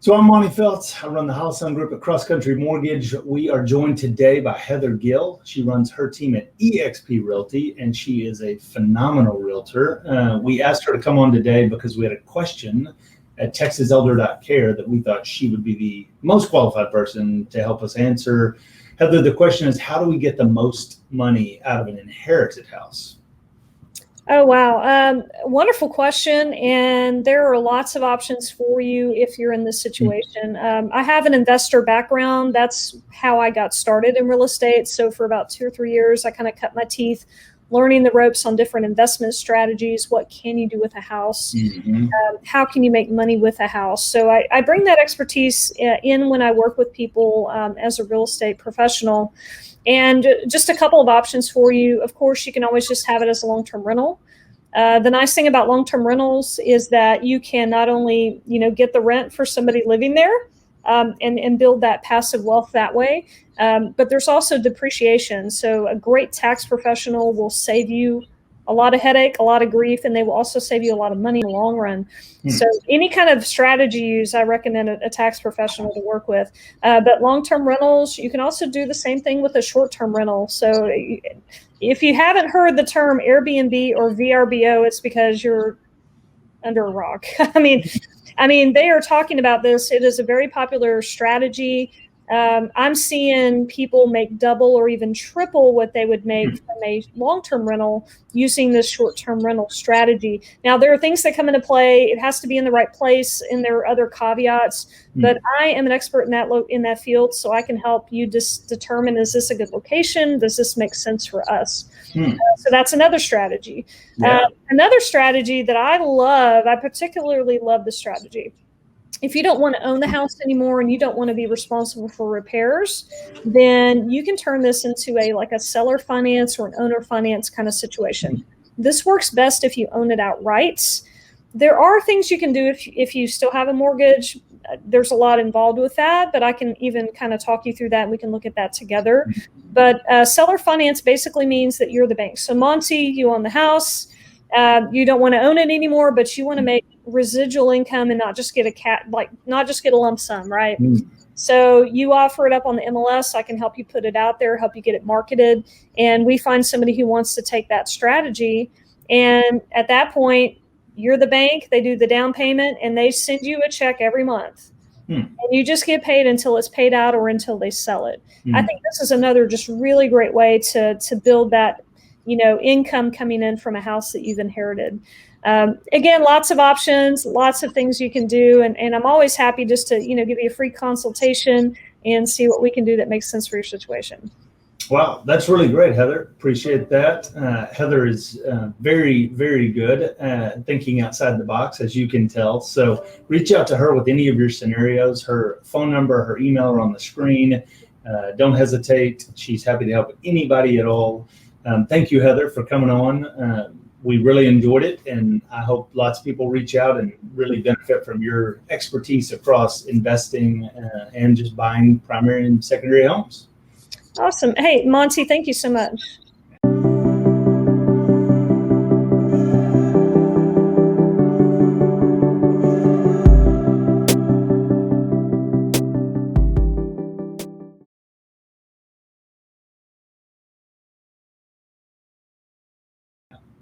So I'm Monty Feltz. I run the House Sun Group at Cross Country Mortgage. We are joined today by Heather Gill. She runs her team at EXP Realty, and she is a phenomenal realtor. We asked her to come on today because we had a question at texaselder.care that we thought she would be the most qualified person to help us answer. Heather, the question is, how do we get the most money out of an inherited house? Oh, wow. Wonderful question. And there are lots of options for you if you're in this situation. I have an investor background. That's how I got started in real estate. So for about 2 or 3 years, I kind of cut my teeth learning the ropes on different investment strategies. What can you do with a house? How can you make money with a house? So I bring that expertise in when I work with people as a real estate professional. And just a couple of options for you. Of course, you can always just have it as a long-term rental. The nice thing about long-term rentals is that you can not only, get the rent for somebody living there and build that passive wealth that way, but there's also depreciation. So a great tax professional will save you a lot of headache, a lot of grief, and they will also save you a lot of money in the long run. So any kind of strategy use, I recommend a tax professional to work with. But long-term rentals, you can also do the same thing with a short-term rental. So if you haven't heard the term Airbnb or VRBO, it's because you're under a rock. I mean, they are talking about this. It is a very popular strategy. I'm seeing people make double or even triple what they would make from a long-term rental using this short-term rental strategy. Now, there are things that come into play. It has to be in the right place, and there are other caveats. But I am an expert in that field, so I can help you determine, is this a good location? Does this make sense for us? So that's another strategy. Another strategy that I love, I particularly love this strategy. If you don't want to own the house anymore and you don't want to be responsible for repairs, then you can turn this into a seller finance or an owner finance kind of situation. This works best if you own it outright. There are things you can do if you still have a mortgage. There's a lot involved with that, but I can even kind of talk you through that and we can look at that together. But seller finance basically means that you're the bank. So Monty, you own the house. You don't want to own it anymore, but you want to make residual income and not just get a lump sum, right? So you offer it up on the MLS. I can help you put it out there, help you get it marketed. And we find somebody who wants to take that strategy. And at that point, you're the bank, they do the down payment, and they send you a check every month. And you just get paid until it's paid out or until they sell it. I think this is another just really great way to build that income coming in from a house that you've inherited. Again, lots of options, lots of things you can do. And I'm always happy just to, give you a free consultation and see what we can do that makes sense for your situation. Wow, that's really great, Heather. Appreciate that. Heather is very, very good at thinking outside the box, as you can tell. So reach out to her with any of your scenarios. Her phone number, her email are on the screen. Don't hesitate. She's happy to help anybody at all. Thank you, Heather, for coming on. We really enjoyed it, and I hope lots of people reach out and really benefit from your expertise across investing and just buying primary and secondary homes. Awesome. Hey, Monty, thank you so much.